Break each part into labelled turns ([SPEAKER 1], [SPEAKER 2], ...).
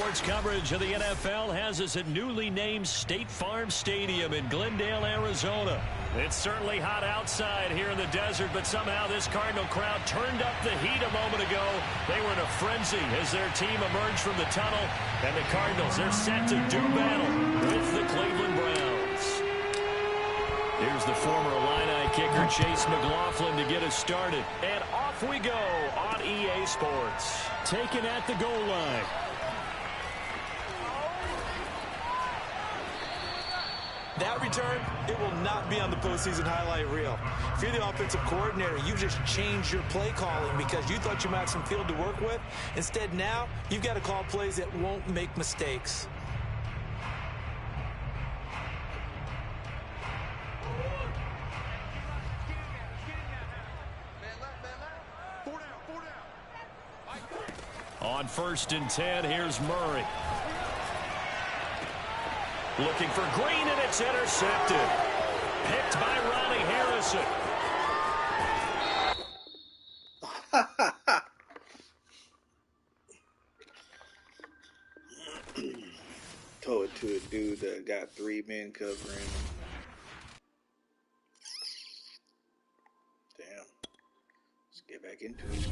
[SPEAKER 1] Sports coverage of the NFL has us at newly named State Farm Stadium in Glendale, Arizona. It's certainly hot outside here in the desert, but somehow this Cardinal crowd turned up the heat a moment ago. They were in a frenzy as their team emerged from the tunnel, and the Cardinals, they're set to do battle with the Cleveland Browns. Here's the former Illini kicker, Chase McLaughlin, to get us started. And off we go on EA Sports. Taken at the goal line.
[SPEAKER 2] That return, it will not be on the postseason highlight reel. If you're the offensive coordinator, you just changed your play calling because you thought you might have some field to work with. Instead, now, you've got to call plays that won't make mistakes.
[SPEAKER 1] On 1st and 10, here's Murray. Looking for Green, and it's intercepted. Picked by Ronnie Harrison.
[SPEAKER 3] Throw it to a dude that got 3 men covering him. Damn. Let's get back into it.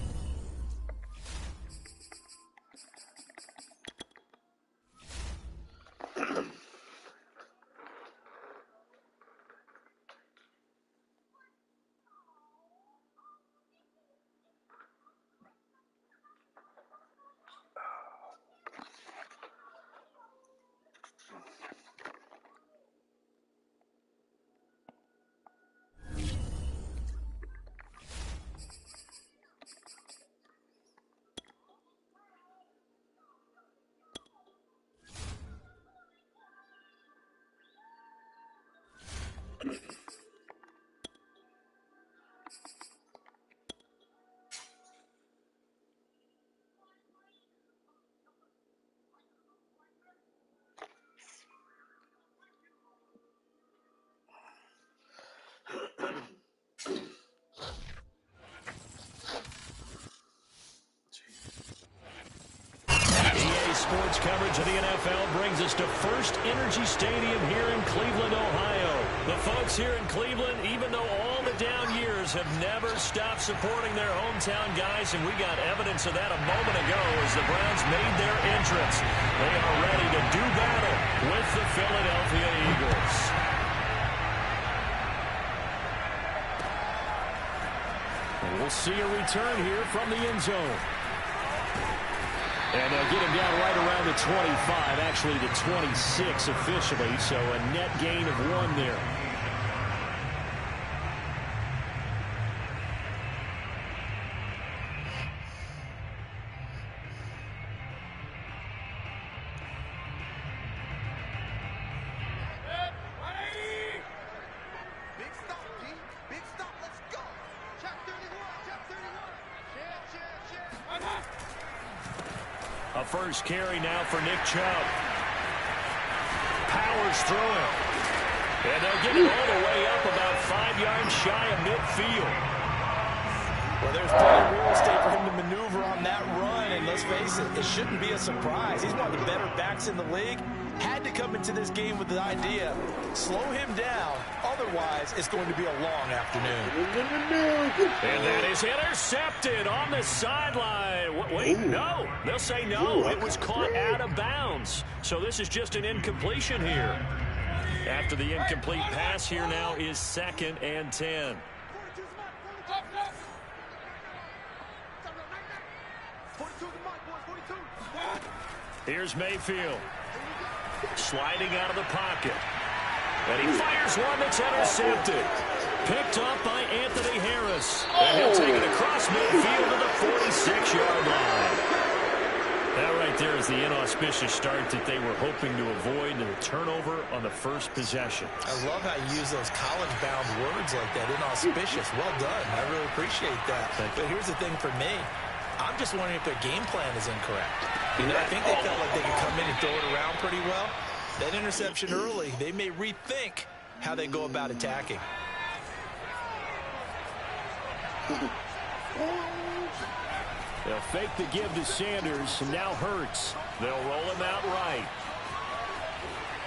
[SPEAKER 1] Sports coverage of the NFL brings us to First Energy Stadium here in Cleveland, Ohio. The folks here in Cleveland, even though all the down years, have never stopped supporting their hometown guys, and we got evidence of that a moment ago as the Browns made their entrance. They are ready to do battle with the Philadelphia Eagles. And we'll see a return here from the end zone. And they'll get him down right around the 25, actually the 26 officially, so a net gain of 1 there. A first carry now for Nick Chubb. Powers through it. And they'll get it all the way up about 5 yards shy of midfield.
[SPEAKER 2] Well, there's plenty of real estate for him to maneuver on that run, and let's face it, it shouldn't be a surprise. He's one of the better backs in the league. Had to come into this game with the idea, slow him down, otherwise it's going to be a long afternoon.
[SPEAKER 1] And that is intercepted on the sideline. Wait, no. They'll say no. It was caught out of bounds. So this is just an incompletion here. After the incomplete pass, here now is 2nd and 10. Here's Mayfield. Sliding out of the pocket. And he fires one that's intercepted. Picked up by Anthony Harris. And he'll take it across midfield to the 46-yard line. That right there is the inauspicious start that they were hoping to avoid, and a turnover on the first possession.
[SPEAKER 2] I love how you use those college-bound words like that, inauspicious. Well done. I really appreciate that. But here's the thing for me. I'm just wondering if their game plan is incorrect. You know, I think they felt like they could come in and throw it around pretty well. That interception early, they may rethink how they go about attacking.
[SPEAKER 1] They'll fake the give to Sanders, and now Hurts. They'll roll him out right.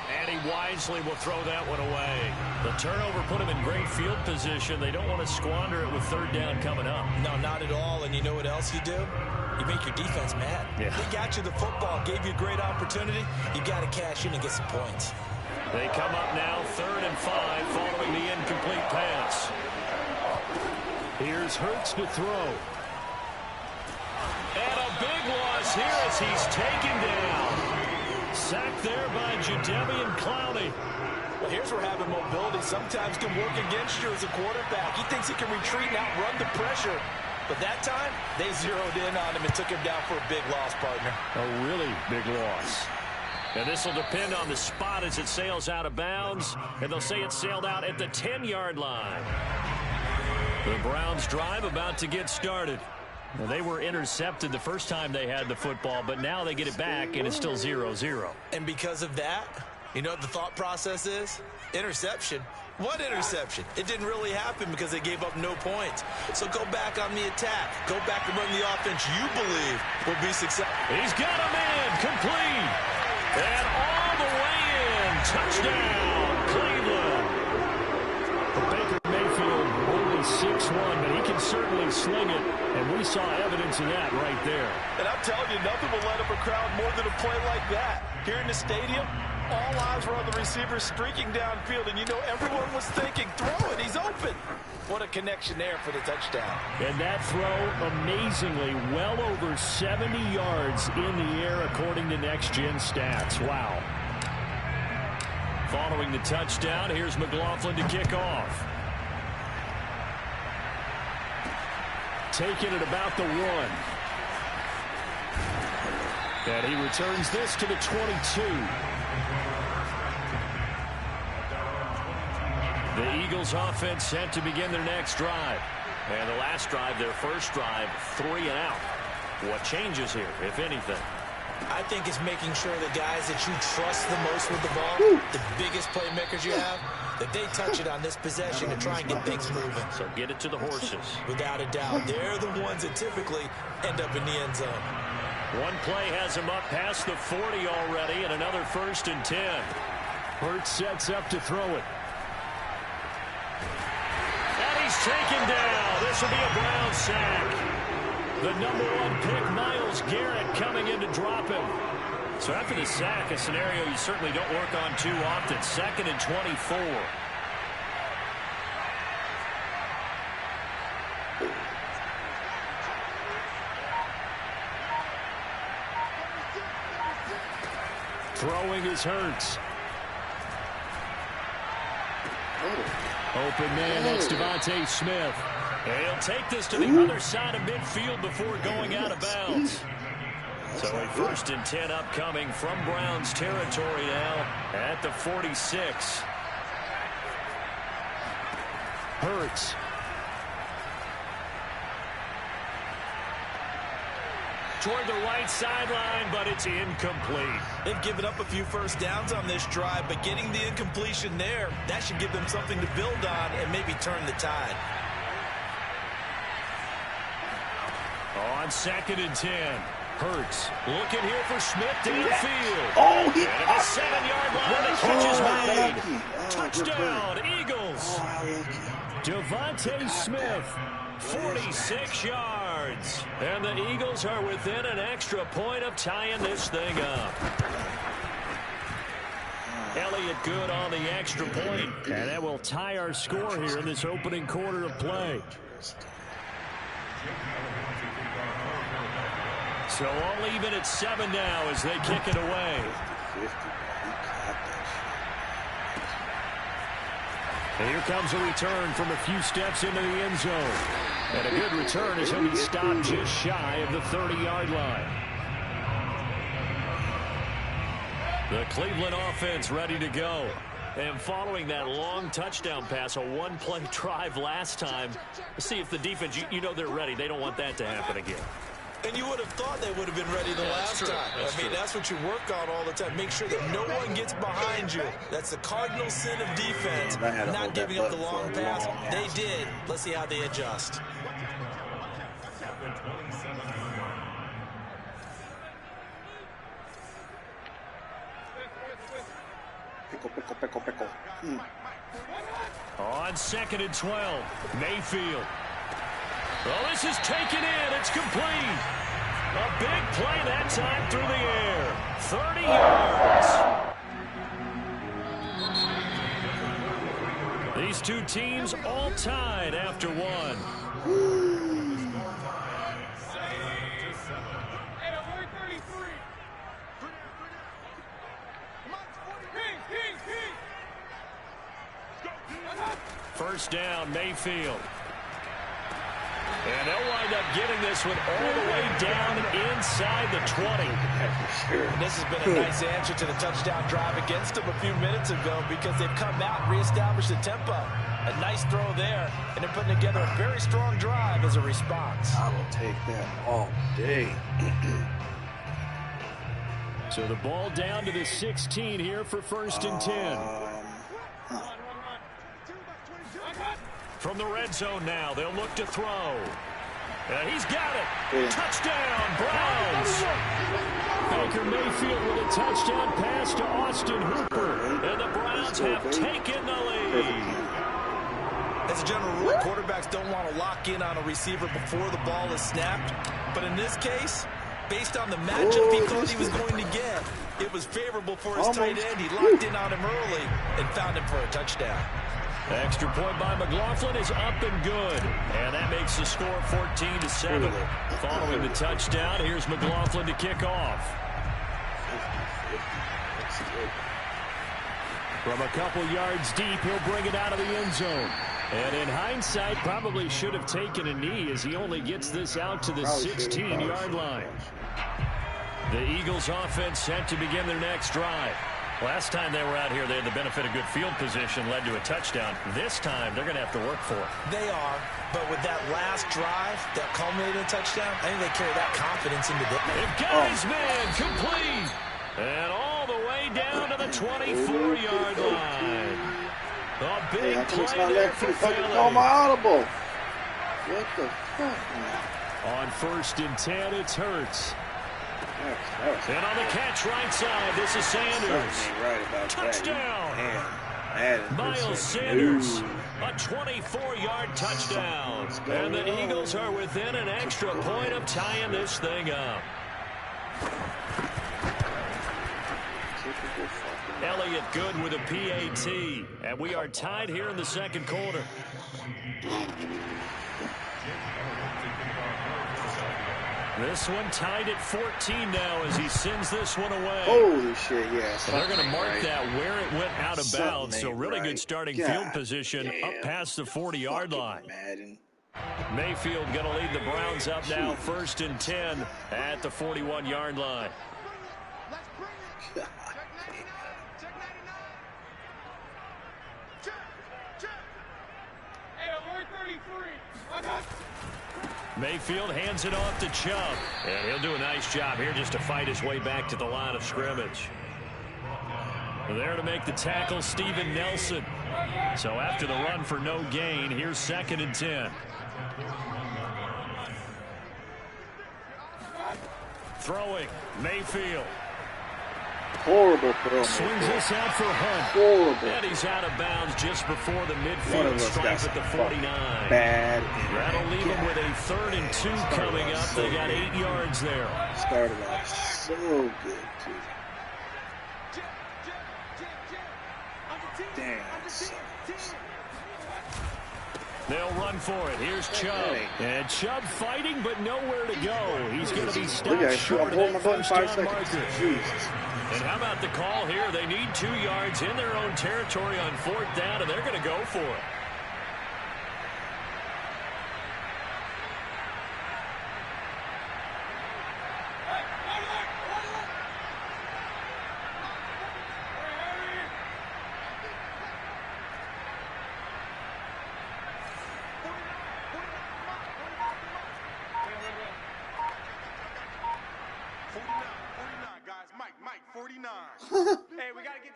[SPEAKER 1] And he wisely will throw that one away. The turnover put him in great field position. They don't want to squander it with third down coming up.
[SPEAKER 2] No, not at all. And you know what else you do? You make your defense mad.
[SPEAKER 1] Yeah.
[SPEAKER 2] They got you the football, gave you a great opportunity. You got to cash in and get some points.
[SPEAKER 1] They come up now 3rd and 5 following the incomplete pass. Here's Hurts to throw. And a big loss here as he's taken down. Sacked there by Jadeveon Clowney.
[SPEAKER 2] Well, here's where having mobility sometimes can work against you as a quarterback. He thinks he can retreat and outrun the pressure. But that time, they zeroed in on him and took him down for a big loss, partner.
[SPEAKER 1] A really big loss. And this will depend on the spot as it sails out of bounds. And they'll say it sailed out at the 10-yard line. The Browns drive about to get started. Well, they were intercepted the first time they had the football, but now they get it back, and it's still 0-0.
[SPEAKER 2] And because of that, you know what the thought process is? Interception. What interception? It didn't really happen because they gave up no points. So go back on the attack. Go back and run the offense you believe will be successful.
[SPEAKER 1] He's got him in. Complete. And all the way in. Touchdown, Cleveland. Baker Mayfield only 6'1", but he can certainly sling it, and we saw evidence of that right there.
[SPEAKER 2] And I'm telling you, nothing will light up a crowd more than a play like that. Here in the stadium, all eyes were on the receiver streaking downfield, and you know everyone was thinking, throw it, he's open. What a connection there for the touchdown.
[SPEAKER 1] And that throw, amazingly, well over 70 yards in the air, according to Next Gen Stats. Wow. Following the touchdown, here's McLaughlin to kick off. Taking it about the 1. And he returns this to the 22. The Eagles offense set to begin their next drive. And the last drive, their first drive, 3 and out. What changes here, if anything?
[SPEAKER 2] I think it's making sure the guys that you trust the most with the ball, the biggest playmakers you have, that they touch it on this possession and try and get things moving.
[SPEAKER 1] So get it to the horses.
[SPEAKER 2] Without a doubt, they're the ones that typically end up in the end zone.
[SPEAKER 1] One play has him up past the 40 already, and another 1st and 10. Hurts sets up to throw it. And he's taken down. This will be a Brown sack. The number 1 pick, Myles Garrett, coming in to drop him. So after the sack, a scenario you certainly don't work on too often. 2nd and 24. Throwing is Hurts. Open man, that's Devontae Smith. And he'll take this to the other side of midfield before going out of bounds. So a 1st and 10 upcoming from Browns territory now at the 46. Hurts. Toward the right sideline, but it's incomplete.
[SPEAKER 2] They've given up a few first downs on this drive, but getting the incompletion there, that should give them something to build on and maybe turn the tide.
[SPEAKER 1] On 2nd and 10. Hurts looking here for Smith downfield.
[SPEAKER 3] Oh, he
[SPEAKER 1] and at the 7-yard line, the catch is made. Touchdown, Eagles. Devontae Smith, 46 yards. And the Eagles are within an extra point of tying this thing up. Elliott good on the extra point, and that will tie our score here in this opening quarter of play. So all even at 7 now as they kick it away. And here comes a return from a few steps into the end zone. And a good return as he'll be stopped just shy of the 30-yard line. The Cleveland offense ready to go. And following that long touchdown pass, a one-play drive last time, let's see if the defense, you know they're ready. They don't want that to happen again.
[SPEAKER 2] And you would have thought they would have been ready the last time. That's what you work on all the time. Make sure that no one gets behind you. That's the cardinal sin of defense, not giving up the long pass. They did. Let's see how they adjust.
[SPEAKER 3] Pickle.
[SPEAKER 1] On 2nd and 12, Mayfield. Well, this is taken in. It's complete. A big play that time through the air. 30 yards. These two teams all tied after one. First down, Mayfield. And they'll wind up getting this one all the way down inside the 20.
[SPEAKER 2] And this has been a nice answer to the touchdown drive against them a few minutes ago because they've come out and reestablished the tempo. A nice throw there, and they're putting together a very strong drive as a response.
[SPEAKER 3] I will take that all day.
[SPEAKER 1] So the ball down to the 16 here for 1st and 10. From the red zone now, they'll look to throw. And he's got it.
[SPEAKER 3] Yeah.
[SPEAKER 1] Touchdown, Browns. Baker Mayfield with a touchdown pass to Austin Hooper. And the Browns have taken the lead.
[SPEAKER 2] As a general rule, quarterbacks don't want to lock in on a receiver before the ball is snapped. But in this case, based on the matchup he thought he was going to get, it was favorable for his tight end. He locked in on him early and found him for a touchdown.
[SPEAKER 1] Extra point by McLaughlin is up and good. And that makes the score 14-7. Following the touchdown, here's McLaughlin to kick off. From a couple yards deep, he'll bring it out of the end zone. And in hindsight, probably should have taken a knee as he only gets this out to the 16-yard line. The Eagles offense set to begin their next drive. Last time they were out here, they had the benefit of good field position, led to a touchdown. This time, they're going to have to work for it.
[SPEAKER 2] They are, but with that last drive that culminated in a touchdown, I think they carry that confidence into the...
[SPEAKER 1] They've got his man complete. And all the way down to the 24-yard line. A big play there for Philly.
[SPEAKER 3] Call my audible. What the fuck, man?
[SPEAKER 1] On 1st and 10, it's Hurts. And on the catch right side, this is Sanders.
[SPEAKER 3] Right about
[SPEAKER 1] touchdown.
[SPEAKER 3] That.
[SPEAKER 1] Miles Sanders, a 24-yard touchdown. And the Eagles are within an extra point of tying this thing up. Elliott good with a PAT. And we are tied here in the second quarter. This one tied at 14 now as he sends this one away.
[SPEAKER 3] Holy shit, yes.
[SPEAKER 1] They're going to mark that where it went out of bounds. So really good starting field position up past the 40-yard line. Mayfield going to lead the Browns up now 1st and 10 at the 41-yard line. Mayfield hands it off to Chubb. And he'll do a nice job here just to fight his way back to the line of scrimmage. There to make the tackle, Steven Nelson. So after the run for no gain, here's 2nd and 10. Throwing, Mayfield.
[SPEAKER 3] Horrible throw.
[SPEAKER 1] Swings this out for Hunt.
[SPEAKER 3] Horrible.
[SPEAKER 1] And he's out of bounds just before the midfield stripe at the 49.
[SPEAKER 3] Bad.
[SPEAKER 1] That'll leave him with a 3rd and 2 coming up. They got 8 yards there.
[SPEAKER 3] Started off so good, too. Damn.
[SPEAKER 1] They'll run for it. Here's Chubb. And Chubb fighting, but nowhere to go. He's going to be stopped short of that first down marker. And how about the call here? They need 2 yards in their own territory on 4th down, and they're going to go for it.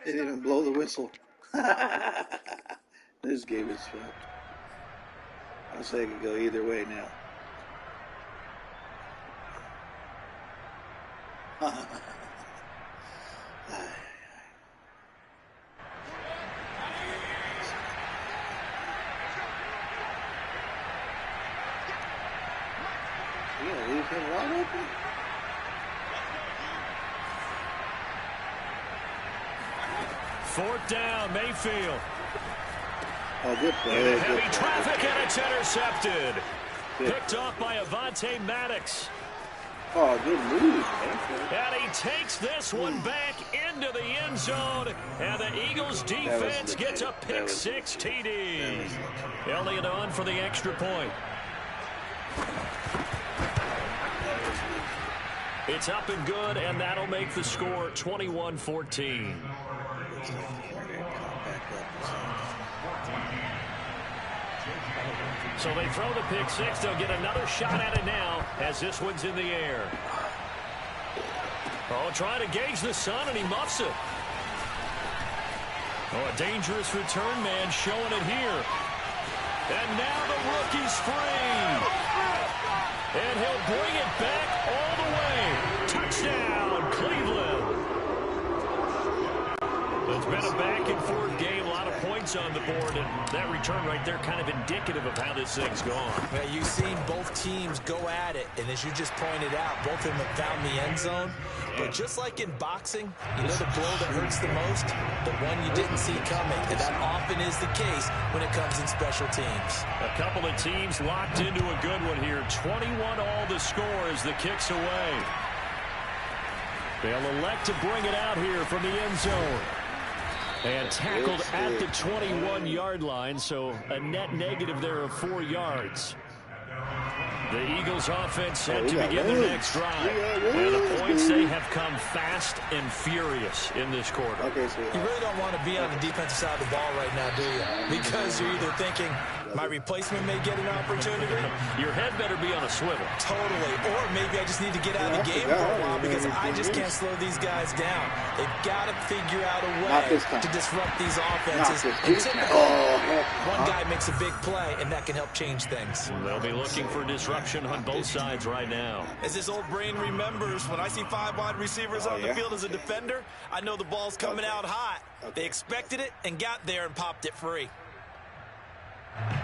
[SPEAKER 3] They didn't even blow the whistle. This game is fucked. I'll say it could go either way now. wide open.
[SPEAKER 1] Fourth down, Mayfield.
[SPEAKER 3] Oh, good play.
[SPEAKER 1] Heavy traffic, and it's intercepted. Picked off by Avonte Maddox.
[SPEAKER 3] Oh, good move, man.
[SPEAKER 1] And he takes this one back into the end zone. And the Eagles defense gets a pick six TD. Elliott on for the extra point. It's up and good, and that'll make the score 21-14. So they throw the pick six. They'll get another shot at it now as this one's in the air. Oh, trying to gauge the sun, and he muffs it. Oh, a dangerous return man showing it here. And now the rookie's free. And he'll bring it back all the way. Touchdown, Cleveland. It's been a back-and-forth game, a lot of points on the board, and that return right there kind of indicative of how this thing's gone.
[SPEAKER 2] Yeah, you've seen both teams go at it, and as you just pointed out, both of them have found the end zone. But just like in boxing, you know the blow that hurts the most? The one you didn't see coming, and that often is the case when it comes in special teams.
[SPEAKER 1] A couple of teams locked into a good one here. 21 all the score as the kick's away. They'll elect to bring it out here from the end zone. And tackled at the 21-yard line, so a net negative there of 4 yards. The Eagles offense set to begin their next drive. And the points, they have come fast and furious in this quarter.
[SPEAKER 2] You really don't want to be on the defensive side of the ball right now, do you? Because you're either thinking, my replacement may get an opportunity.
[SPEAKER 1] Your head better be on a swivel.
[SPEAKER 2] Totally. Or maybe I just need to get out of the game for a while because I just can't slow these guys down. They've got to figure out a way to disrupt these offenses. And typically, one guy makes a big play, and that can help change things.
[SPEAKER 1] They'll be looking for disruption on both sides right now.
[SPEAKER 2] As this old brain remembers, when I see 5 wide receivers on the field as a defender, I know the ball's coming out hot. They expected it and got there and popped it free.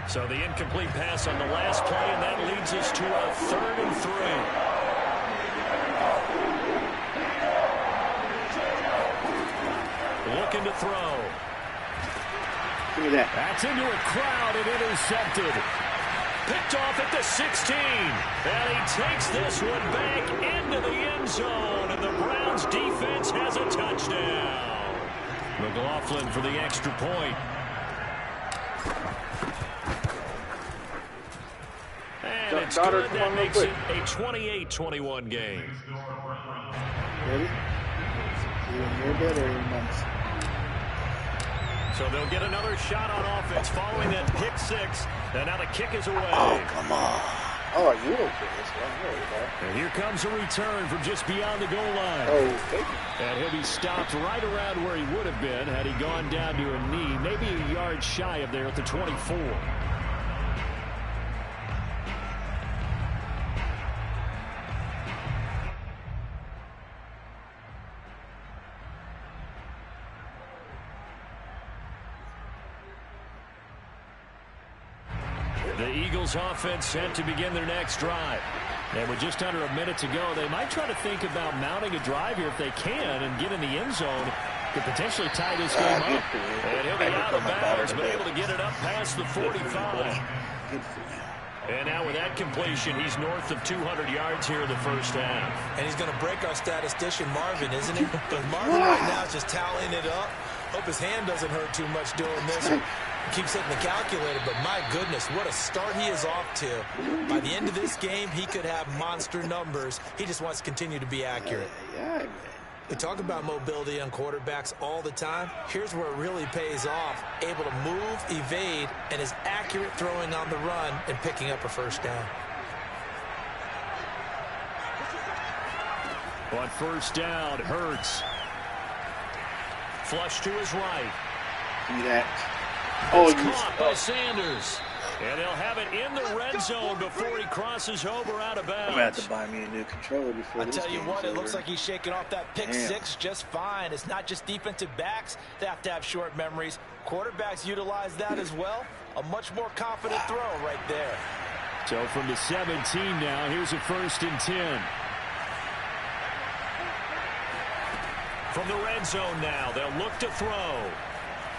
[SPEAKER 1] So the incomplete pass on the last play, and that leads us to a 3rd and 3. Looking to throw.
[SPEAKER 3] Give me that.
[SPEAKER 1] That's into a crowd and intercepted. Picked off at the 16. And he takes this one back into the end zone. And the Browns defense has a touchdown. McLaughlin for the extra point. And it's good. That makes it a 28-21 game.
[SPEAKER 3] Ready? You're better.
[SPEAKER 1] So they'll get another shot on offense following that pick six. And now the kick is away.
[SPEAKER 3] Oh, come on. Oh, you okay?
[SPEAKER 1] And here comes a return from just beyond the goal line.
[SPEAKER 3] Oh,
[SPEAKER 1] and he'll be stopped right around where he would have been had he gone down to a knee, maybe a yard shy of there at the 24. The Eagles offense set to begin their next drive. And with just under a minute to go, they might try to think about mounting a drive here if they can and get in the end zone to potentially tie this game up. And he'll be out of bounds, but able to get it up past the 45. And now with that completion, he's north of 200 yards here in the first half.
[SPEAKER 2] And he's going to break our statistician, Marvin, isn't he? But Marvin right now is just tallying it up. Hope his hand doesn't hurt too much doing this. Keeps hitting the calculator, but my goodness, what a start he is off to. By the end of this game, he could have monster numbers. He just wants to continue to be accurate. We talk about mobility on quarterbacks all the time. Here's where it really pays off. Able to move, evade, and is accurate throwing on the run and picking up a first down.
[SPEAKER 1] On first down, Hurts. Flush to his right.
[SPEAKER 3] Give me that. Oh,
[SPEAKER 1] caught by Sanders. And they'll have it in the red zone before he crosses over out of bounds.
[SPEAKER 3] I'm going to have to buy me a new controller before this
[SPEAKER 2] I tell you what, it
[SPEAKER 3] over.
[SPEAKER 2] looks like he's shaking off that pick six just fine. It's not just defensive backs that have to have short memories. Quarterbacks utilize that as well. A much more confident throw right there.
[SPEAKER 1] So from the 17 now, here's a 1st and 10. From the red zone now, they'll look to throw.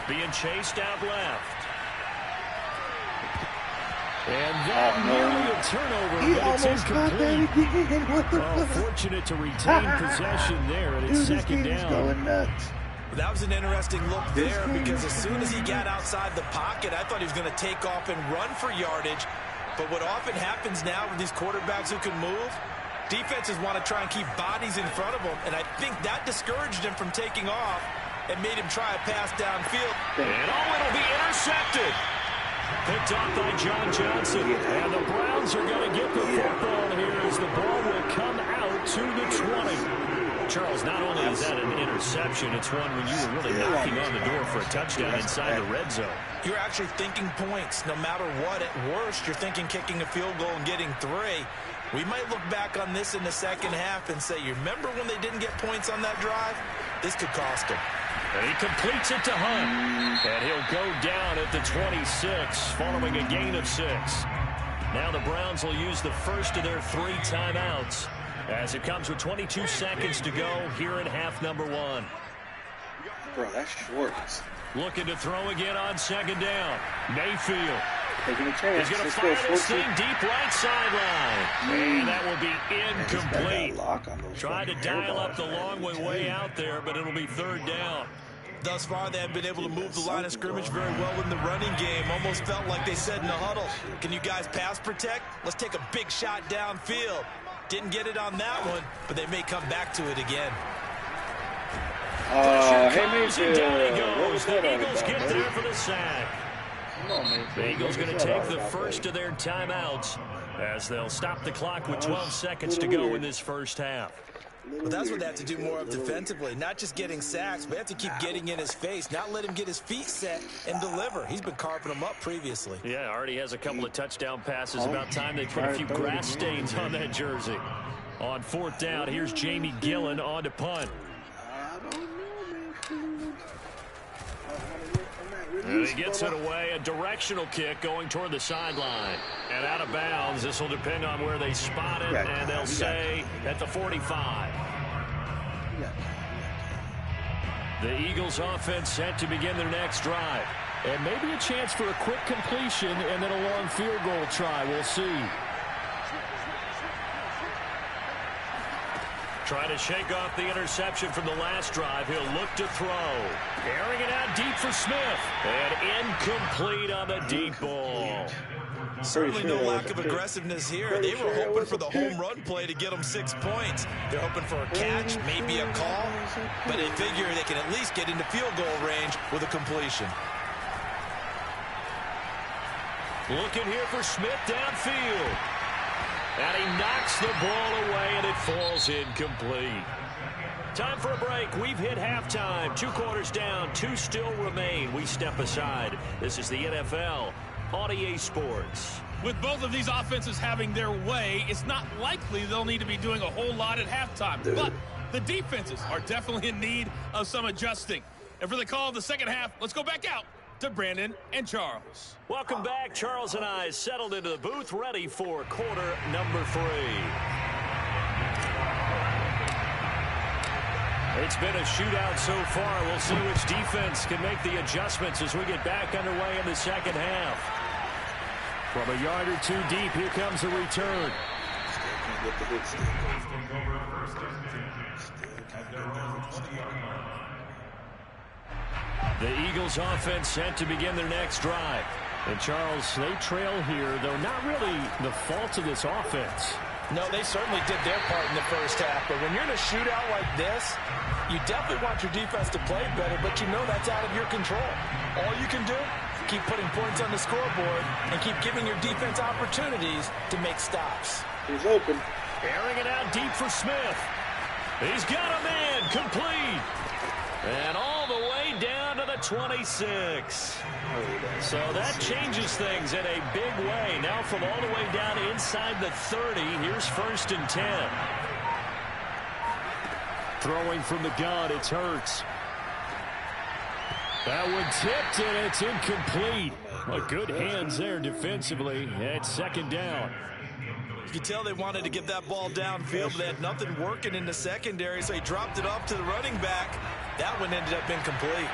[SPEAKER 1] Being chased out left. And that nearly a turnover, but it's incomplete. Fortunate to retain possession there, and it's second down.
[SPEAKER 2] That was an interesting look there because as soon as he got outside the pocket, I thought he was going to take off and run for yardage. But what often happens now with these quarterbacks who can move, defenses want to try and keep bodies in front of them, and I think that discouraged him from taking off and made him try a pass downfield.
[SPEAKER 1] And it'll be intercepted. Picked off by John Johnson. And the Browns are going to get the football here as the ball will come out to the 20. Charles, not only is that an interception, it's one when you were really knocking on the door for a touchdown inside the red zone.
[SPEAKER 2] You're actually thinking points. No matter what, at worst, you're thinking kicking a field goal and getting 3. We might look back on this in the second half and say, you remember when they didn't get points on that drive? This could cost them.
[SPEAKER 1] And he completes it to Hunt. And he'll go down at the 26 following a gain of 6. Now the Browns will use the first of their 3 timeouts as it comes with 22 seconds to go here in half number 1.
[SPEAKER 3] Bro, that's short.
[SPEAKER 1] Looking to throw again on second down. Mayfield.
[SPEAKER 3] Taking a chance.
[SPEAKER 1] He's going to fire this thing deep right sideline. And that will be incomplete. Try to dial up the long way out there, but it'll be 3rd down.
[SPEAKER 2] Thus far, they have been able to move the line of scrimmage very well in the running game. Almost felt like they said in the huddle, can you guys pass protect? Let's take a big shot downfield. Didn't get it on that one, but they may come back to it again.
[SPEAKER 3] Hey, Mayfield.
[SPEAKER 1] Down he goes. The Eagles get there for the sack. The Eagles going to take the first of their timeouts as they'll stop the clock with 12 seconds to go in this first half.
[SPEAKER 2] Well, that's what they have to do more of defensively. Not just getting sacks, but they have to keep getting in his face. Not let him get his feet set and deliver. He's been carving them up previously.
[SPEAKER 1] Yeah, already has a couple of touchdown passes. About time they put a few grass stains on that jersey. On 4th down, here's Jamie Gillen on to punt. And he gets it away, a directional kick going toward the sideline. And out of bounds, this will depend on where they spot it, and they'll say at the 45. The Eagles offense set to begin their next drive. And maybe a chance for a quick completion and then a long field goal try. We'll see. Try to shake off the interception from the last drive. He'll look to throw. Airing it out deep for Smith. And incomplete on the deep ball.
[SPEAKER 2] Certainly no lack of aggressiveness here. They were hoping for the home run play to get them 6 points. They're hoping for a catch, maybe a call. But they figure they can at least get into field goal range with a completion.
[SPEAKER 1] Looking here for Smith downfield. And he knocks the ball away, and it falls incomplete. Time for a break. We've hit halftime. 2 quarters down. 2 still remain. We step aside. This is the NFL on EA Sports.
[SPEAKER 4] With both of these offenses having their way, it's not likely they'll need to be doing a whole lot at halftime. But the defenses are definitely in need of some adjusting. And for the call of the second half, let's go back out to Brandon and Charles.
[SPEAKER 1] Welcome back. Charles and I settled into the booth, ready for quarter number 3. It's been a shootout so far. We'll see which defense can make the adjustments as we get back underway in the second half. From a yard or 2 deep, here comes the return. The Eagles offense set to begin their next drive. And Charles, they trail here, though not really the fault of this offense.
[SPEAKER 2] No, they certainly did their part in the first half. But when you're in a shootout like this, you definitely want your defense to play better, but you know that's out of your control. All you can do, keep putting points on the scoreboard and keep giving your defense opportunities to make stops.
[SPEAKER 3] He's open.
[SPEAKER 1] Airing it out deep for Smith. He's got a man, complete. And all the way down to the 26. So that changes things in a big way. Now from all the way down inside the 30, here's 1st and 10. Throwing from the gun, it's Hurts. That one tipped, and it's incomplete. Well, good hands there defensively. It's second down.
[SPEAKER 2] You can tell they wanted to get that ball downfield, but they had nothing working in the secondary, so he dropped it off to the running back. That one ended up incomplete.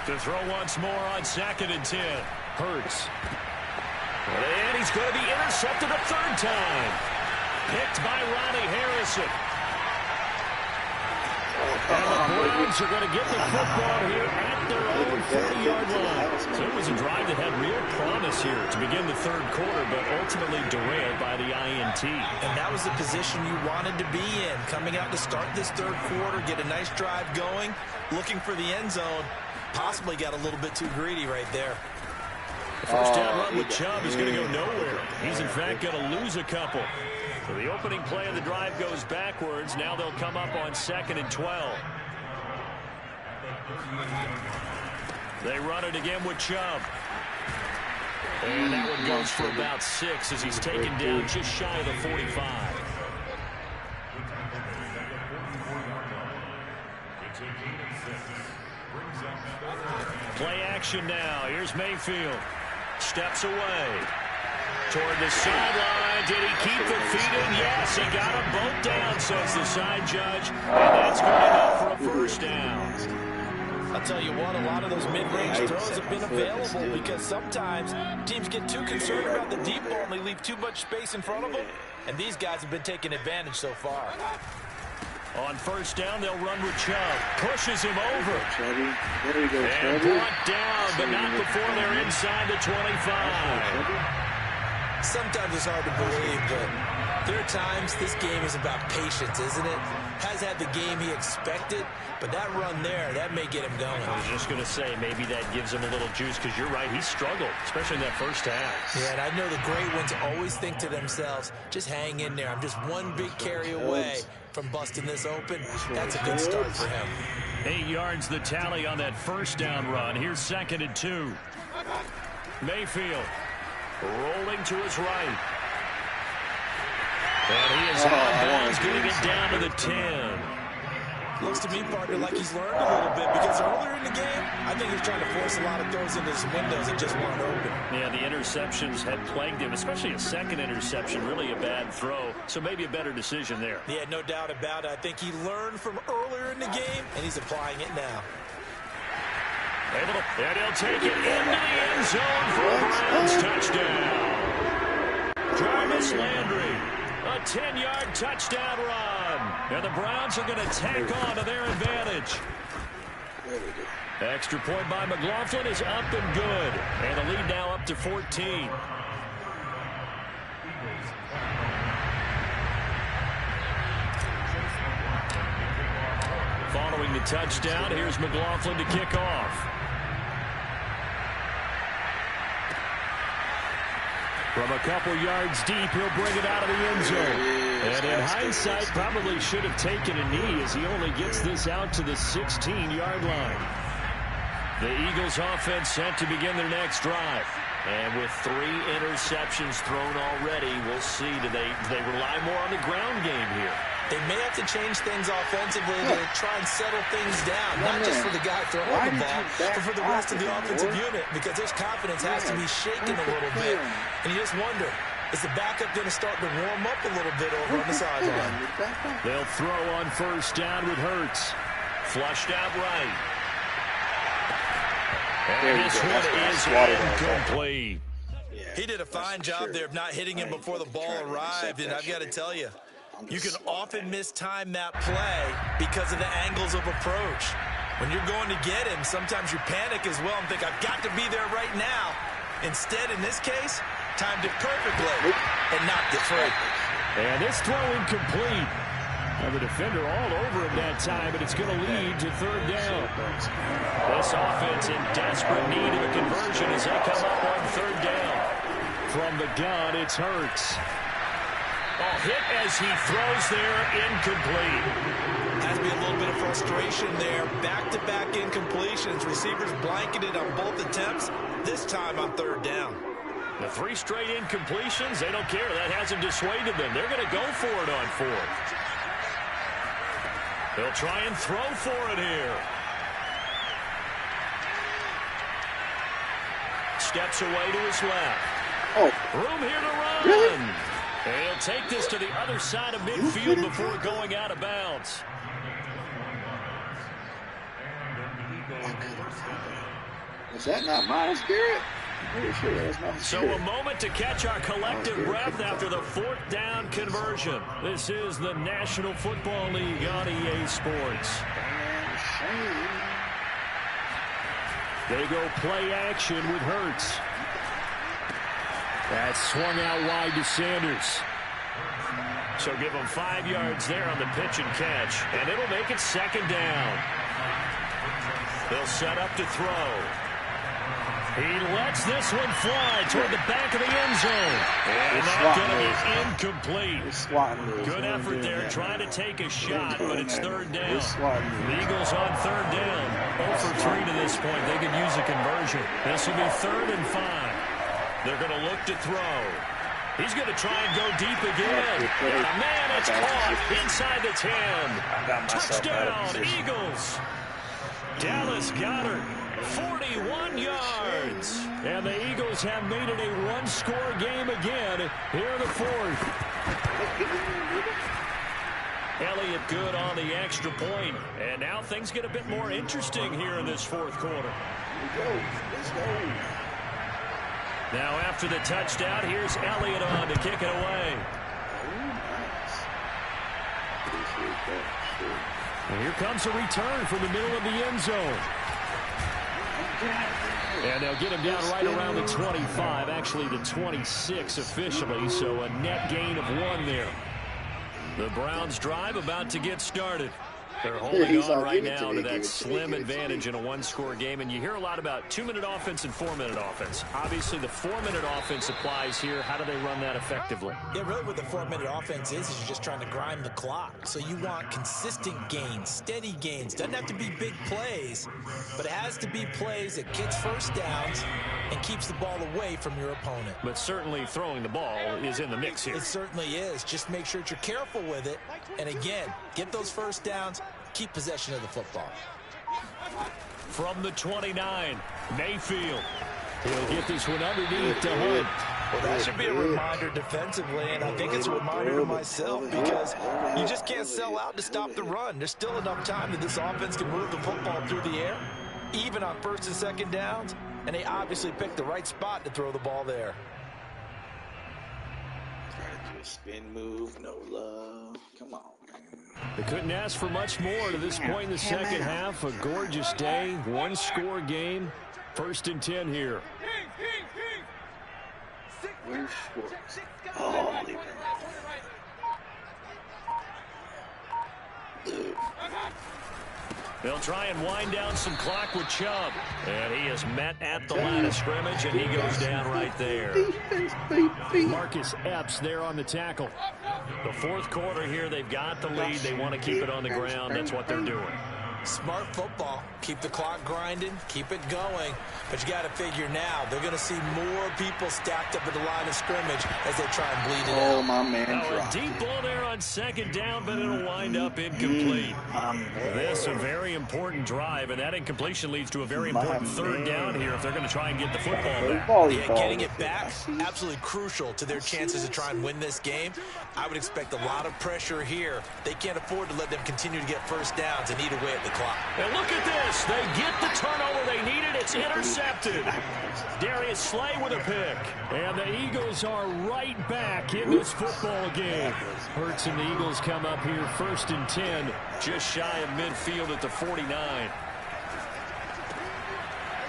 [SPEAKER 1] To throw once more on 2nd and 10. Hurts. And he's going to be intercepted a third time. Picked by Ronnie Harrison. And the Browns are going to get the football here at their own 40-yard line. So it was a drive that had real promise here to begin the third quarter, but ultimately derailed by the INT.
[SPEAKER 2] And that was the position you wanted to be in. Coming out to start this third quarter, get a nice drive going, looking for the end zone. Possibly got a little bit too greedy right there.
[SPEAKER 1] The first down run with Chubb is going to go nowhere. He's, in fact, going to lose a couple. So the opening play of the drive goes backwards. Now they'll come up on 2nd and 12. They run it again with Chubb. And that one goes for about 6 as he's taken down just shy of the 45. Play action now. Here's Mayfield. Steps away. Toward the sideline. Did he keep the feet in? Yes, he got them both down, says the side judge. And that's good enough for a first down.
[SPEAKER 2] I'll tell you what, a lot of those mid-range throws have been available because sometimes teams get too concerned about the deep ball and they leave too much space in front of them. And these guys have been taking advantage so far.
[SPEAKER 1] On first down, they'll run with Chubb. Pushes him over.
[SPEAKER 3] There you go,
[SPEAKER 1] and brought down, but not before they're inside the 25.
[SPEAKER 2] Sometimes it's hard to believe, but there are times this game is about patience, isn't it? Has had the game he expected, but that run there, that may get him going.
[SPEAKER 1] I was just going to say, maybe that gives him a little juice, because you're right, he struggled, especially in that first half. Yeah,
[SPEAKER 2] and I know the great ones always think to themselves, just hang in there. I'm just one big carry away from busting this open. That's a good start for him.
[SPEAKER 1] 8 yards the tally on that first down run. Here's 2nd and 2. Mayfield rolling to his right. And he is out of bounds, getting it down to the 10.
[SPEAKER 2] Looks to me, partner, like he's learned a little bit because earlier in the game, I think he was trying to force a lot of throws into his windows that just weren't open.
[SPEAKER 1] Yeah, the interceptions had plagued him, especially a second interception, really a bad throw. So maybe a better decision there.
[SPEAKER 2] Yeah, no doubt about it. I think he learned from earlier in the game, and he's applying it now.
[SPEAKER 1] And he'll take it into the end zone for a Browns touchdown. Jarvis Landry, a 10-yard touchdown run. And the Browns are going to tack on to their advantage. Extra point by McLaughlin is up and good. And the lead now up to 14. Following the touchdown, here's McLaughlin to kick off. From a couple yards deep, he'll bring it out of the end zone. And in hindsight, probably should have taken a knee as he only gets this out to the 16-yard line. The Eagles offense set to begin their next drive. And with 3 interceptions thrown already, we'll see. Do they rely more on the ground game here?
[SPEAKER 2] They may have to change things offensively to try and settle things down, not just for the guy throwing the ball, but for the rest of the offensive unit, because his confidence has to be shaken a little bit. And you just wonder, is the backup going to start to warm up a little bit over on the sideline?
[SPEAKER 1] They'll throw on first down with Hurts. Flushed out right. And this one is incomplete.
[SPEAKER 2] He did a fine job there of not hitting him before the ball arrived, and I've got to tell you, you can often mistime that play because of the angles of approach. When you're going to get him, sometimes you panic as well and think, I've got to be there right now. Instead, in this case, timed it perfectly and knocked it free.
[SPEAKER 1] And this throw incomplete. Now the defender all over him that time, but it's going to lead to third down. This offense in desperate need of a conversion as they come up on third down. From the gun, it's Hurts. Hit as he throws there, incomplete.
[SPEAKER 2] Has to be a little bit of frustration there. Back-to-back incompletions. Receivers blanketed on both attempts, this time on third down.
[SPEAKER 1] The 3 straight incompletions, they don't care. That hasn't dissuaded them. They're going to go for it on fourth. He'll try and throw for it here. Steps away to his left.
[SPEAKER 3] Oh.
[SPEAKER 1] Room here to run.
[SPEAKER 3] Really?
[SPEAKER 1] And he'll take this to the other side of midfield before going out of bounds.
[SPEAKER 3] Is that not Miles Garrett? I'm pretty sure that's not
[SPEAKER 1] So a moment to catch our collective breath after the 4th down conversion. This is the National Football League on EA Sports. They go play action with Hurts. That's swung out wide to Sanders. So give him 5 yards there on the pitch and catch. And it'll make it 2nd down. They'll set up to throw. He lets this one fly toward the back of the end zone. And that's going to be incomplete. Good effort there trying to take a shot, but it's 3rd down. The Eagles on 3rd down. 0 for 3 to this point. They could use a conversion. This will be 3rd and 5. They're going to look to throw. He's going to try and go deep again. And man, it's caught inside the 10. Touchdown, Eagles. Dallas Goedert, 41 yards. And the Eagles have made it a 1-score game again here in the 4th. Elliott good on the extra point. And now things get a bit more interesting here in this 4th quarter.
[SPEAKER 3] Let's go.
[SPEAKER 1] Now after the touchdown, here's Elliott on to kick it away. And here comes a return from the middle of the end zone. And they'll get him down right around the 25, actually the 26 officially, so a net gain of 1 there. The Browns drive about to get started. They're holding on right now to that slim advantage in a 1-score game. And you hear a lot about 2-minute offense and 4-minute offense. Obviously, the 4-minute offense applies here. How do they run that effectively?
[SPEAKER 2] Yeah, really what the 4-minute offense is you're just trying to grind the clock. So you want consistent gains, steady gains. Doesn't have to be big plays, but it has to be plays that gets first downs and keeps the ball away from your opponent.
[SPEAKER 1] But certainly throwing the ball is in the mix here.
[SPEAKER 2] It certainly is. Just make sure that you're careful with it. And again, get those first downs. Keep possession of the football.
[SPEAKER 1] From the 29, Mayfield. He'll get this one underneath to Hunt.
[SPEAKER 2] Well, that should be a reminder defensively, and I think it's a reminder to myself because you just can't sell out to stop the run. There's still enough time that this offense can move the football through the air, even on 1st and 2nd downs, and they obviously picked the right spot to throw the ball there.
[SPEAKER 3] Try to do a spin move, no love. Come on.
[SPEAKER 1] They couldn't ask for much more to this point in the 2nd half. A gorgeous day, 1-score game. 1st and 10 here.
[SPEAKER 3] Where's Schwartz? Oh, leave him.
[SPEAKER 1] They'll try and wind down some clock with Chubb. And he is met at the line of scrimmage, and he goes down right there. Marcus Epps there on the tackle. The 4th quarter here, they've got the lead. They want to keep it on the ground. That's what they're doing.
[SPEAKER 2] Smart football. Keep the clock grinding. Keep it going. But you got to figure now, they're going to see more people stacked up at the line of scrimmage as they try and bleed it out.
[SPEAKER 3] Oh, my man.
[SPEAKER 1] Now a deep ball there on 2nd down, but it'll wind up incomplete. This a very important drive, and that incompletion leads to a very important 3rd down here if they're going to try and get the football back.
[SPEAKER 2] Yeah, getting it back, absolutely crucial to their chances to try and win this game. I would expect a lot of pressure here. They can't afford to let them continue to get first downs and eat away at the clock.
[SPEAKER 1] And look at this. They get the turnover they needed. It's intercepted. Darius Slay with a pick. And the Eagles are right back in this football game. Hurts and the Eagles come up here 1st and 10, just shy of midfield at the 49.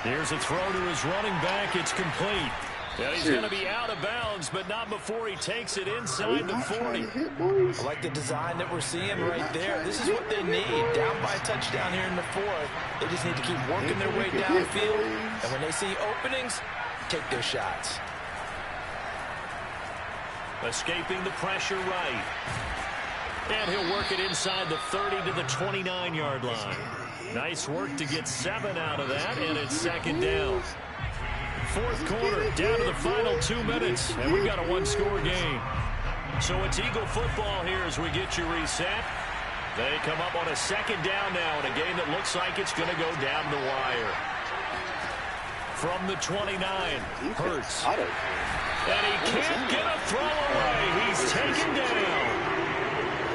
[SPEAKER 1] Here's a throw to his running back. It's complete. And he's going to be out of bounds, but not before he takes it inside the 40.
[SPEAKER 2] I like the design that we're seeing right there. This is what they need. Down by a touchdown here in the 4th. They just need to keep working their way downfield. And when they see openings, take their shots.
[SPEAKER 1] Escaping the pressure right. And he'll work it inside the 30 to the 29-yard line. Nice work to get 7 out of that, and it's 2nd down. 4th quarter, down to the final 2 minutes, and we've got a 1-score game. So it's Eagle football here as we get you reset. They come up on a second down now in a game that looks like it's going to go down the wire. From the 29, Hurts. And he can't get a throw away. He's taken down.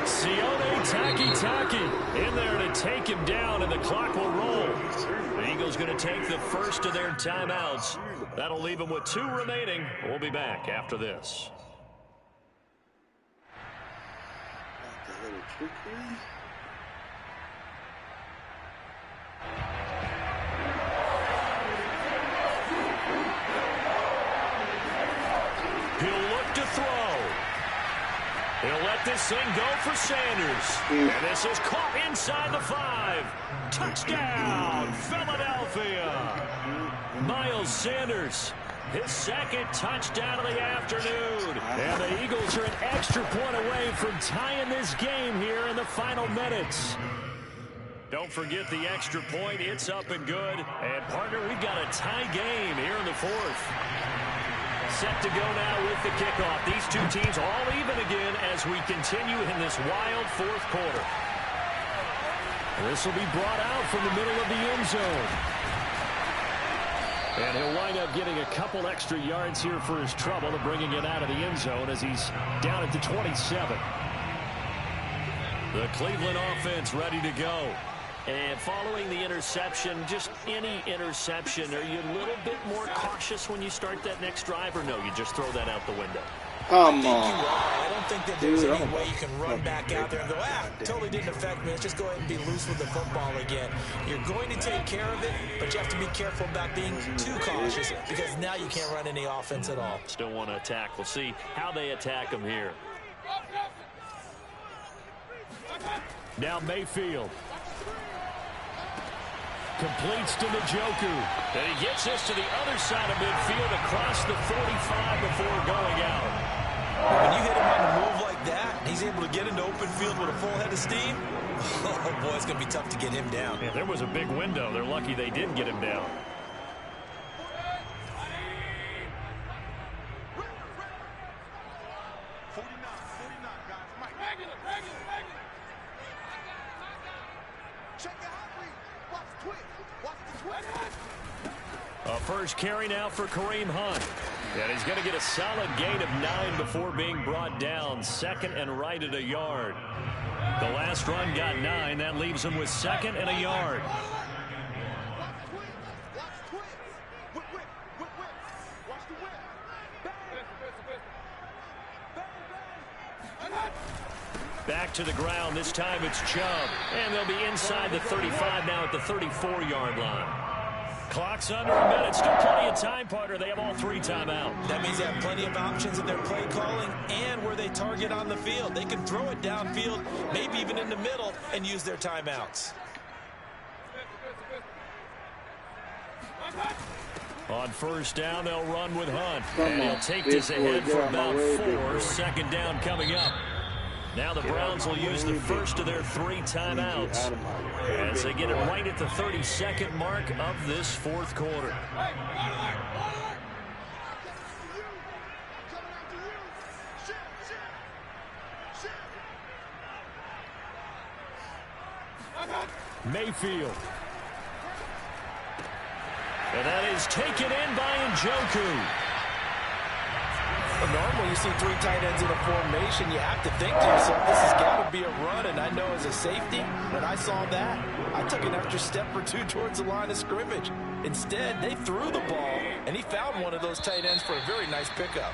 [SPEAKER 1] Sione Takitaki in there to take him down, and the clock will roll. The Eagles going to take the first of their timeouts. That'll leave them with 2 remaining. We'll be back after this. He'll look to throw. He'll let this thing go for Sanders. And this is caught inside the 5. Touchdown, Philadelphia. Miles Sanders, his second touchdown of the afternoon. And the Eagles are an extra point away from tying this game here in the final minutes. Don't forget the extra point. It's up and good. And, partner, we've got a tie game here in the 4th. Set to go now with the kickoff. These 2 teams all even again as we continue in this wild 4th quarter. This will be brought out from the middle of the end zone. And he'll wind up getting a couple extra yards here for his trouble and bringing it out of the end zone as he's down at the 27. The Cleveland offense ready to go. And following the interception, just any interception, are you a little bit more cautious when you start that next drive, or no, you just throw that out the window?
[SPEAKER 2] Come on. I don't think that there's any way you can run back out there and go, totally didn't affect me. Let's just go ahead and be loose with the football again. You're going to take care of it, but you have to be careful about being too cautious because now you can't run any offense at all.
[SPEAKER 1] Still want to attack. We'll see how they attack them here. Now Mayfield. Completes to Njoku. And he gets this to the other side of midfield across the 45 before going out.
[SPEAKER 2] When you hit him on a move like that, he's able to get into open field with a full head of steam. Oh, boy, it's going to be tough to get him down.
[SPEAKER 1] Yeah, there was a big window. They're lucky they didn't get him down. A first carry now for Kareem Hunt. And he's going to get a solid gain of 9 before being brought down. Second and right at a yard. The last run got 9. That leaves him with 2nd and a yard. Back to the ground. This time it's Chubb. And they'll be inside the 35 now at the 34-yard line. Clock's under a minute. Still plenty of time, partner. They have all 3 timeouts.
[SPEAKER 2] That means they have plenty of options in their play calling and where they target on the field. They can throw it downfield, maybe even in the middle, and use their timeouts.
[SPEAKER 1] On first down, they'll run with Hunt. And he'll take this ahead for about 4. Second down coming up. Now the Browns will use the first of their 3 timeouts as they get it right at the 32nd mark of this 4th quarter. Mayfield. And that is taken in by Njoku.
[SPEAKER 2] Normally you see 3 tight ends in a formation, you have to think to yourself, this has got to be a run, and I know as a safety, when I saw that, I took an extra step or 2 towards the line of scrimmage. Instead, they threw the ball, and he found one of those tight ends for a very nice pickup.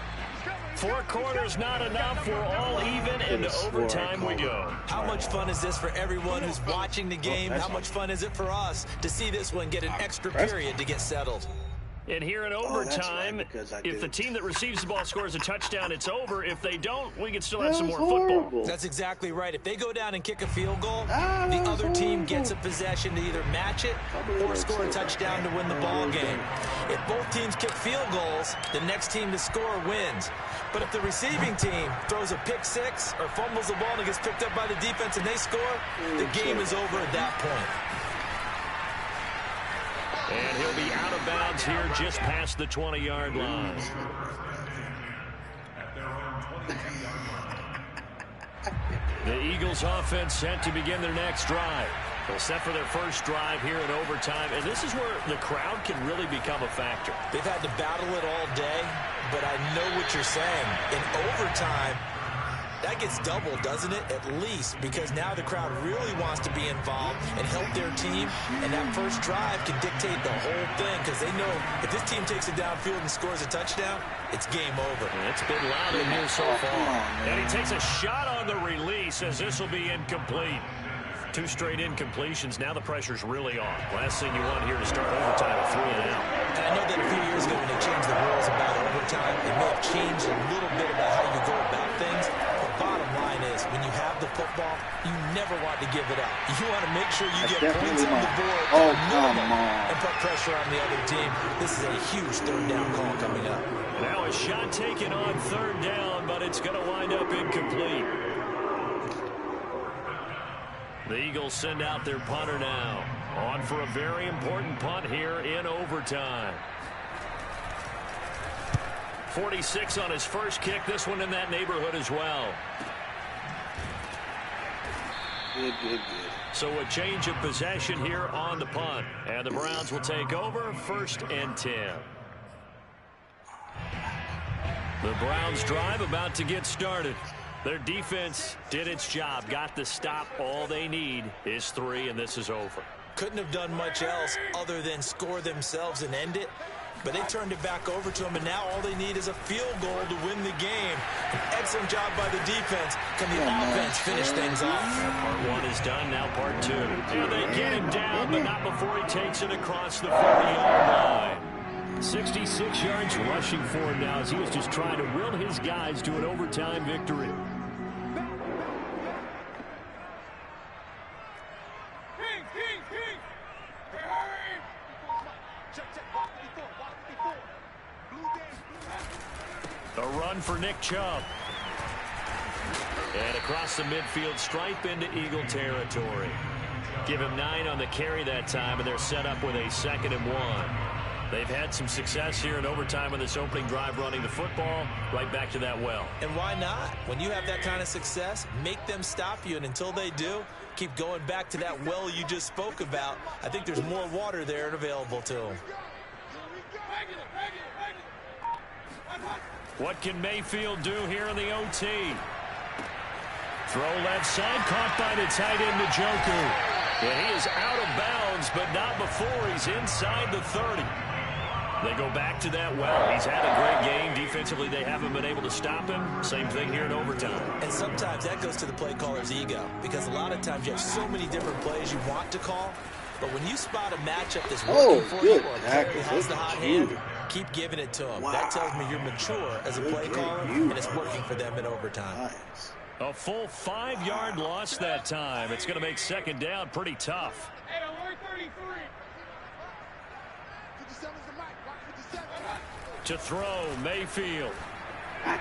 [SPEAKER 1] 4 quarters not enough. We're all even, and to overtime we go.
[SPEAKER 2] How much fun is this for everyone who's watching the game? How much fun is it for us to see this one get an extra period to get settled?
[SPEAKER 1] And here in overtime, if the team that receives the ball scores a touchdown, it's over. If they don't, we can still have some more football.
[SPEAKER 2] That's exactly right. If they go down and kick a field goal, the other team gets a possession to either match it or score a touchdown to win the ball game. If both teams kick field goals, the next team to score wins. But if the receiving team throws a pick 6 or fumbles the ball and it gets picked up by the defense and they score, the game is over at that point.
[SPEAKER 1] And he'll be out of bounds here just past the 20-yard line. The Eagles offense set to begin their next drive. They'll set for their first drive here in overtime, and this is where the crowd can really become a factor.
[SPEAKER 2] They've had to battle it all day, but I know what you're saying. In overtime, that gets doubled, doesn't it? At least, because now the crowd really wants to be involved and help their team, and that first drive can dictate the whole thing because they know if this team takes it downfield and scores a touchdown, it's game over.
[SPEAKER 1] And it's been loud in here so far. And he takes a shot on the release as this will be incomplete. 2 straight incompletions. Now the pressure's really on. Last thing you want here to start overtime at 3 and out.
[SPEAKER 2] And I know that a few years ago when they changed the rules about overtime, it may have changed a little bit about how you go about things. But bottom line is, when you have the football, you never want to give it up. You want to make sure you get points on the board and put pressure on the other team. This is a huge third down call coming up.
[SPEAKER 1] Now a shot taken on third down, but it's going to wind up incomplete. The Eagles send out their punter now. On for a very important punt here in overtime. 46 on his first kick. This one in that neighborhood as well.
[SPEAKER 3] Good.
[SPEAKER 1] So a change of possession here on the punt. And the Browns will take over 1st and 10. The Browns drive about to get started. Their defense did its job, got the stop. All they need is 3, and this is over.
[SPEAKER 2] Couldn't have done much else other than score themselves and end it. But they turned it back over to them, and now all they need is a field goal to win the game. An excellent job by the defense. Can the offense finish things off?
[SPEAKER 1] Part 1 is done, now part 2. And they get him down, but not before he takes it across the 40-yard line. 66 yards rushing for him now as he was just trying to will his guys to an overtime victory. A run for Nick Chubb. And across the midfield stripe into Eagle territory. Give him 9 on the carry that time, and they're set up with a 2nd and 1. They've had some success here in overtime on this opening drive running the football. Right back to that well.
[SPEAKER 2] And why not? When you have that kind of success, make them stop you. And until they do, keep going back to that well you just spoke about. I think there's more water there and available to them.
[SPEAKER 1] What can Mayfield do here in the OT? Throw left side, caught by the tight end Njoku. And he is out of bounds, but not before he's inside the 30. They go back to that well. He's had a great game. Defensively, they haven't been able to stop him. Same thing here in overtime.
[SPEAKER 2] And sometimes that goes to the play caller's ego, because a lot of times you have so many different plays you want to call, but when you spot a matchup that's working for you or a player who has the hot hand, keep giving it to him. Wow. That tells me you're mature as a play caller, and it's working for them in overtime.
[SPEAKER 3] Nice.
[SPEAKER 1] A full 5-yard loss that time. It's going to make 2nd down pretty tough. To throw, Mayfield. Oh,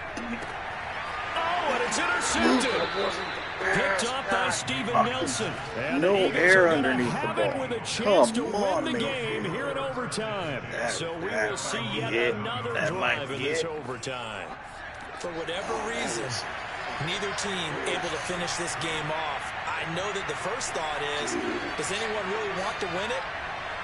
[SPEAKER 1] and it's intercepted. Picked off by Steven Nelson. And
[SPEAKER 3] no air underneath
[SPEAKER 1] the
[SPEAKER 3] ball.
[SPEAKER 1] With a chance to win the game here in overtime. So we will see yet another drive in this overtime.
[SPEAKER 2] For whatever reason, neither team able to finish this game off. I know that the first thought is, does anyone really want to win it?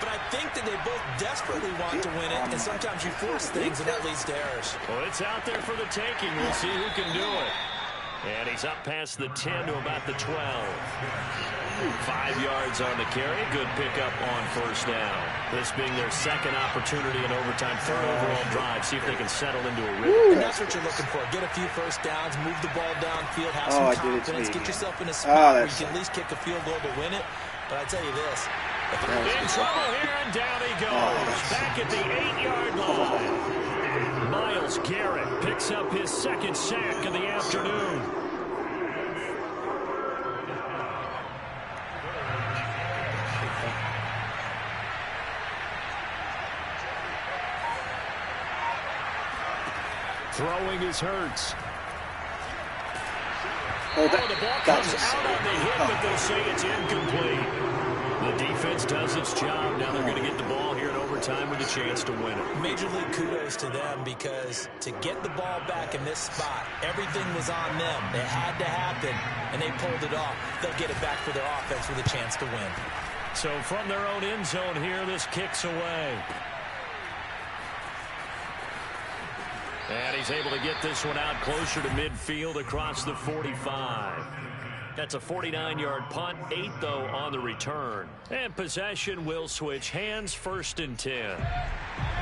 [SPEAKER 2] But I think that they both desperately want to win it, and sometimes you force things, and that leads to errors.
[SPEAKER 1] Well, it's out there for the taking. We'll see who can do it. And he's up past the 10 to about the 12. 5 yards on the carry. Good pickup on 1st down. This being their 2nd opportunity in overtime, 3rd overall drive. See if they can settle into a rhythm.
[SPEAKER 2] And that's what you're looking for. Get a few first downs, move the ball downfield, have some confidence, get yourself in a spot where you can at least kick a field goal to win it. But I tell you this.
[SPEAKER 1] In trouble here, and down he goes. Back at the 8-yard line. Myles Garrett picks up his 2nd sack of the afternoon. Throwing is Hurts.
[SPEAKER 3] The
[SPEAKER 1] ball comes out on the hit, but they'll say it's incomplete. The defense does its job. Now they're going to get the ball here in overtime. overtime with a chance to win it.
[SPEAKER 2] Major league kudos to them, because to get the ball back in this spot, everything was on them. It had to happen, and they pulled it off. They'll get it back for their offense with a chance to win.
[SPEAKER 1] So from their own end zone here, this kicks away. And he's able to get this one out closer to midfield across the 45. That's a 49-yard punt, 8, though, on the return. And possession will switch hands, 1st and 10.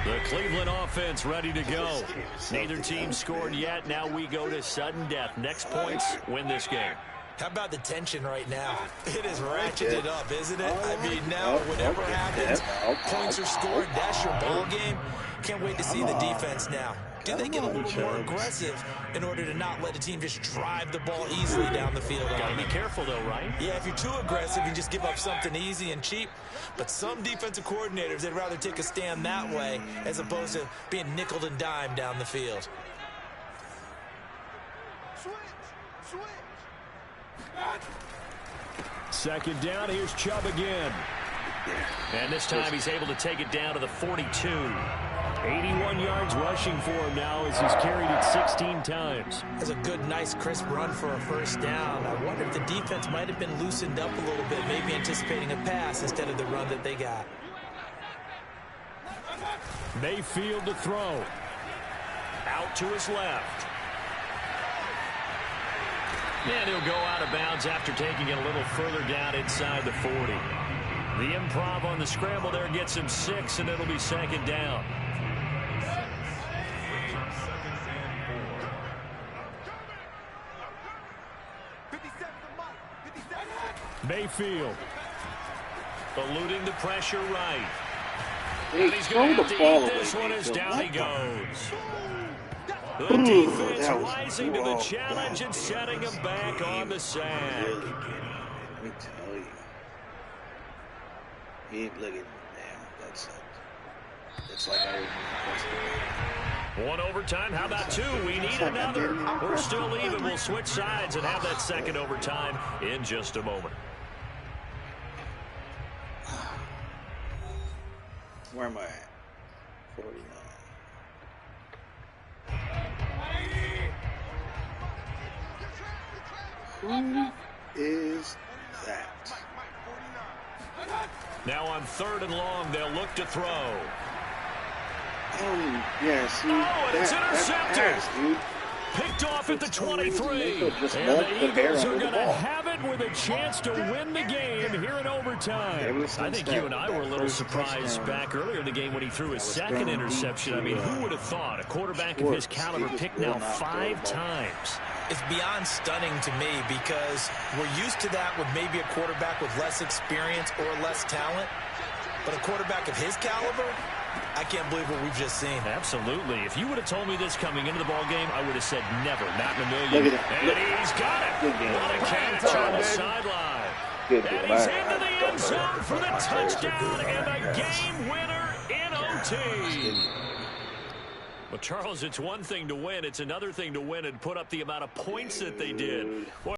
[SPEAKER 1] The Cleveland offense ready to go. Neither team scored yet. Now we go to sudden death. Next points win this game.
[SPEAKER 2] How about the tension right now? It is ratcheted up, isn't it? I mean, now whatever happens, points are scored. That's your ball game. Can't wait to see the defense now. Do they get a little more aggressive in order to not let the team just drive the ball easily down the field?
[SPEAKER 1] Got to be careful, though, right?
[SPEAKER 2] Yeah, if you're too aggressive, you just give up something easy and cheap. But some defensive coordinators, they'd rather take a stand that way as opposed to being nickeled and dimed down the field.
[SPEAKER 1] Second down, here's Chubb again. And this time he's able to take it down to the 42. 81 yards rushing for him now as he's carried it 16 times.
[SPEAKER 2] That's a good, nice, crisp run for a first down. I wonder if the defense might have been loosened up a little bit, maybe anticipating a pass instead of the run that they got.
[SPEAKER 1] Mayfield to throw. Out to his left. And he'll go out of bounds after taking it a little further down inside the 40. The improv on the scramble there gets him 6, and it'll be second down. Mayfield eluding the pressure right. And he's going to have to eat this one as down he goes. The defense rising to the challenge and setting him back on the sack.
[SPEAKER 3] Let me tell you. He ain't looking down. That's like I remember.
[SPEAKER 1] One overtime. How about 2? We need another. We're still even. We'll switch sides and have that second overtime in just a moment.
[SPEAKER 3] Where am I at? 49. Who is that?
[SPEAKER 1] Now on 3rd and long, they'll look to throw.
[SPEAKER 3] Yeah, see,
[SPEAKER 1] and it's intercepted.
[SPEAKER 3] Pass, dude.
[SPEAKER 1] Picked off at the 23. And the Eagles are going to have it with a chance to win the game here in overtime. I think you and I were a little surprised back earlier in the game when he threw his second interception. I mean, who would have thought a quarterback of his caliber picked now 5 times?
[SPEAKER 2] It's beyond stunning to me, because we're used to that with maybe a quarterback with less experience or less talent. But a quarterback of his caliber, I can't believe what we've just seen.
[SPEAKER 1] Absolutely. If you would have told me this coming into the ball game, I would have said never, not in a million. And he's got it. What a catch on the sideline. And he's into the end zone for the touchdown and a game winner in OT. Well, Charles, it's one thing to win. It's another thing to win and put up the amount of points that they did.